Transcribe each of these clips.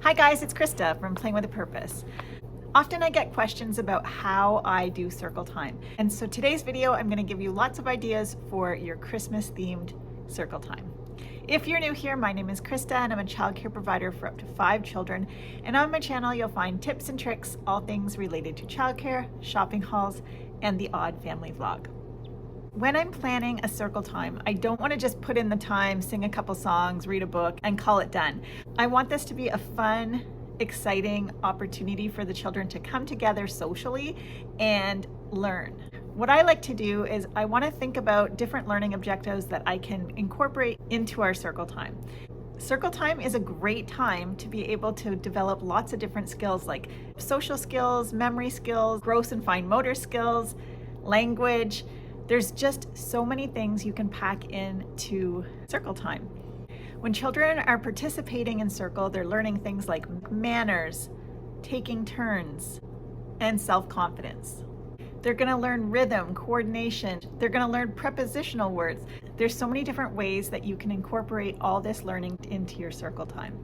Hi guys, it's Krista from Playing with a Purpose. Often I get questions about how I do circle time. And so today's video, I'm gonna give you lots of ideas for your Christmas themed circle time. If you're new here, my name is Krista and I'm a childcare provider for up to 5 children. And on my channel, you'll find tips and tricks, all things related to childcare, shopping hauls, and the odd family vlog. When I'm planning a circle time, I don't want to just put in the time, sing a couple songs, read a book, and call it done. I want this to be a fun, exciting opportunity for the children to come together socially and learn. What I like to do is I want to think about different learning objectives that I can incorporate into our circle time. Circle time is a great time to be able to develop lots of different skills like social skills, memory skills, gross and fine motor skills, language. There's just so many things you can pack into circle time. When children are participating in circle, they're learning things like manners, taking turns, and self-confidence. They're going to learn rhythm, coordination. They're going to learn prepositional words. There's so many different ways that you can incorporate all this learning into your circle time.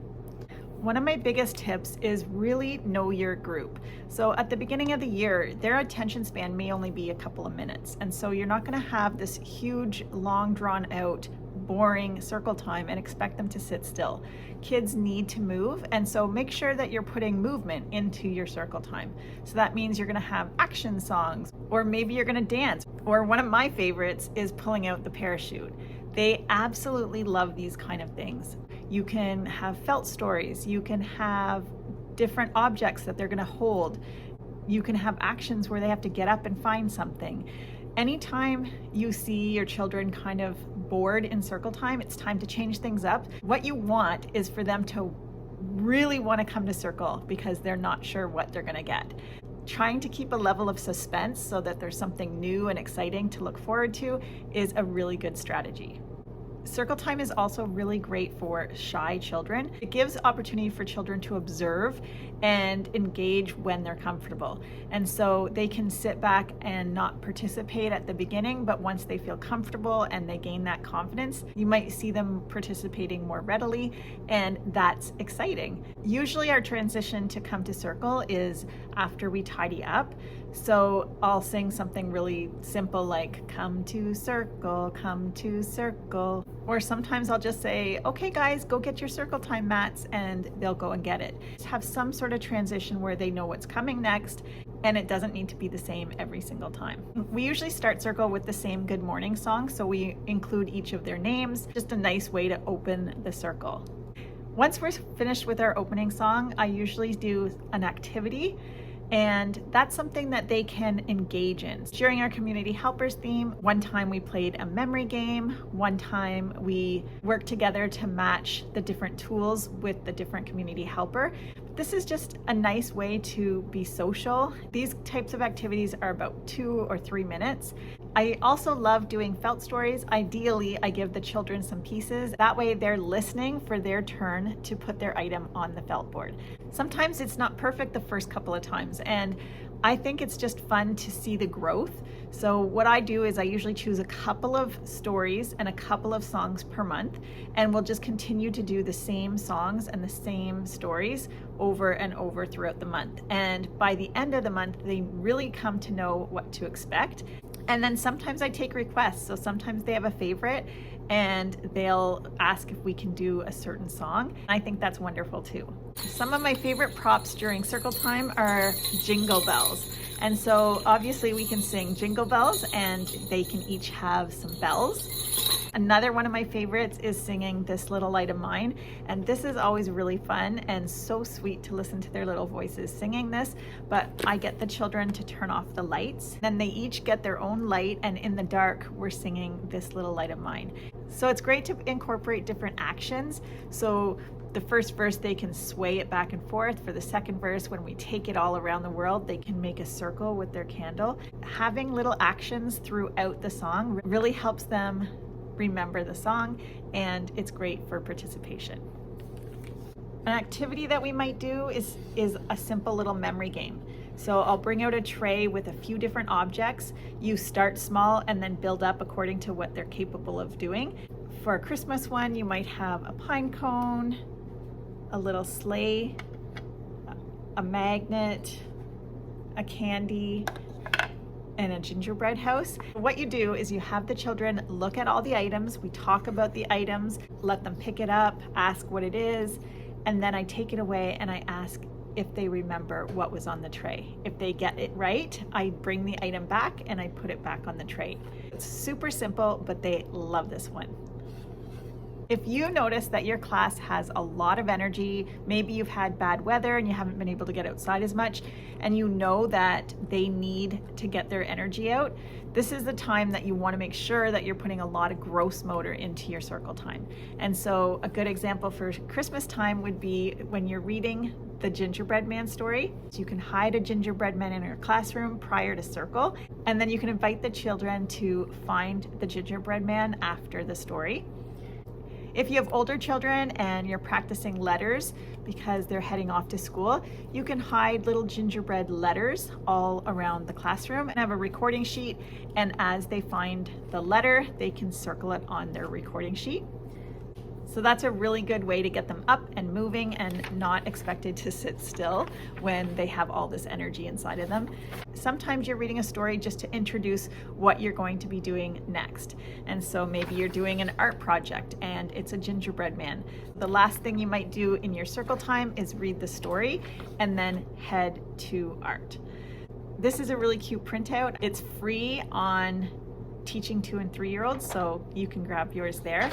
One of my biggest tips is really know your group. So at the beginning of the year, their attention span may only be a couple of minutes. And so you're not going to have this huge, long drawn out, boring circle time and expect them to sit still. Kids need to move. And so make sure that you're putting movement into your circle time. So that means you're going to have action songs, or maybe you're going to dance. Or one of my favorites is pulling out the parachute. They absolutely love these kind of things. You can have felt stories. You can have different objects that they're going to hold. You can have actions where they have to get up and find something. Anytime you see your children kind of bored in circle time, it's time to change things up. What you want is for them to really want to come to circle because they're not sure what they're going to get. Trying to keep a level of suspense so that there's something new and exciting to look forward to is a really good strategy. Circle time is also really great for shy children. It gives opportunity for children to observe and engage when they're comfortable. And so they can sit back and not participate at the beginning, but once they feel comfortable and they gain that confidence, you might see them participating more readily, and that's exciting. Usually our transition to come to circle is after we tidy up. So I'll sing something really simple like come to circle, come to circle. Or sometimes I'll just say, okay guys, go get your circle time mats, and they'll go and get it. Just have some sort of transition where they know what's coming next, and it doesn't need to be the same every single time. We usually start circle with the same good morning song, so we include each of their names, just a nice way to open the circle. Once we're finished with our opening song, I usually do an activity, and that's something that they can engage in. During our community helpers theme, one time we played a memory game, one time we worked together to match the different tools with the different community helper. This is just a nice way to be social. These types of activities are about 2 or 3 minutes. I also love doing felt stories. Ideally, I give the children some pieces. That way they're listening for their turn to put their item on the felt board. Sometimes it's not perfect the first couple of times, and I think it's just fun to see the growth. So what I do is I usually choose a couple of stories and a couple of songs per month, and we'll just continue to do the same songs and the same stories over and over throughout the month. And by the end of the month, they really come to know what to expect. And then sometimes I take requests. So sometimes they have a favorite and they'll ask if we can do a certain song. I think that's wonderful too. Some of my favorite props during circle time are jingle bells. And so obviously we can sing jingle bells and they can each have some bells. Another one of my favorites is singing This Little Light of Mine. And this is always really fun and so sweet to listen to their little voices singing this. But I get the children to turn off the lights. Then they each get their own light, and in the dark, we're singing This Little Light of Mine. So it's great to incorporate different actions. So the first verse, they can sway it back and forth. For the second verse, when we take it all around the world, they can make a circle with their candle. Having little actions throughout the song really helps them remember the song, and it's great for participation. An activity that we might do is a simple little memory game. So I'll bring out a tray with a few different objects. You start small and then build up according to what they're capable of doing. For a Christmas one, you might have a pine cone, a little sleigh, a magnet, a candy, and a gingerbread house. What you do is you have the children look at all the items, we talk about the items, let them pick it up, ask what it is, and then I take it away and I ask if they remember what was on the tray. If they get it right, I bring the item back and I put it back on the tray. It's super simple, but they love this one. If you notice that your class has a lot of energy, maybe you've had bad weather and you haven't been able to get outside as much, and you know that they need to get their energy out, this is the time that you want to make sure that you're putting a lot of gross motor into your circle time. And so a good example for Christmas time would be when you're reading the gingerbread man story. So you can hide a gingerbread man in your classroom prior to circle, and then you can invite the children to find the gingerbread man after the story. If you have older children and you're practicing letters because they're heading off to school, you can hide little gingerbread letters all around the classroom and have a recording sheet, and as they find the letter, they can circle it on their recording sheet. So that's a really good way to get them up and moving and not expected to sit still when they have all this energy inside of them. Sometimes you're reading a story just to introduce what you're going to be doing next. And so maybe you're doing an art project and it's a gingerbread man. The last thing you might do in your circle time is read the story and then head to art. This is a really cute printout. It's free on Teaching 2 and 3-year-olds, so you can grab yours there.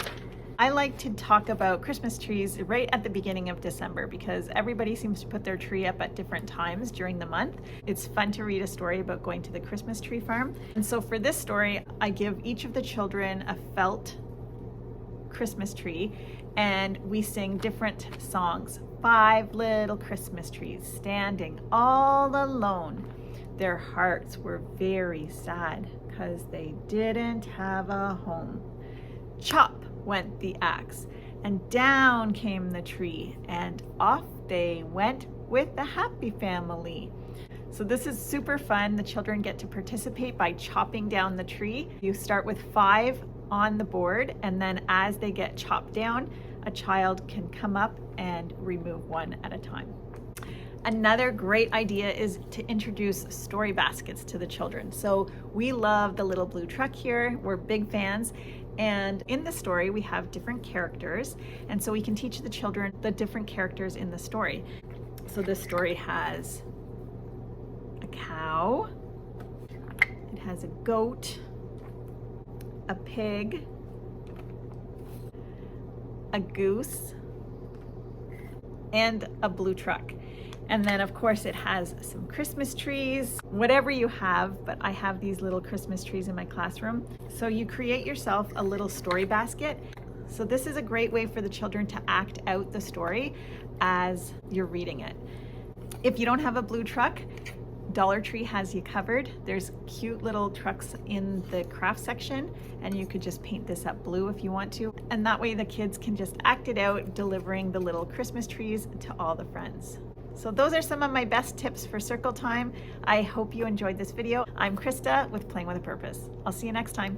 I like to talk about Christmas trees right at the beginning of December because everybody seems to put their tree up at different times during the month. It's fun to read a story about going to the Christmas tree farm. And so for this story, I give each of the children a felt Christmas tree and we sing different songs. 5 little Christmas trees standing all alone. Their hearts were very sad because they didn't have a home. Chop went the axe, and down came the tree, and off they went with the happy family. So this is super fun. The children get to participate by chopping down the tree. You start with 5 on the board, and then as they get chopped down, a child can come up and remove one at a time. Another great idea is to introduce story baskets to the children. So we love the little blue truck here. We're big fans. And in the story, we have different characters. And so we can teach the children the different characters in the story. So this story has a cow, it has a goat, a pig, a goose, and a blue truck. And then of course it has some Christmas trees, whatever you have, but I have these little Christmas trees in my classroom. So you create yourself a little story basket. So this is a great way for the children to act out the story as you're reading it. If you don't have a blue truck, Dollar Tree has you covered. There's cute little trucks in the craft section, and you could just paint this up blue if you want to. And that way the kids can just act it out, delivering the little Christmas trees to all the friends. So those are some of my best tips for circle time. I hope you enjoyed this video. I'm Krista with Playing with a Purpose. I'll see you next time.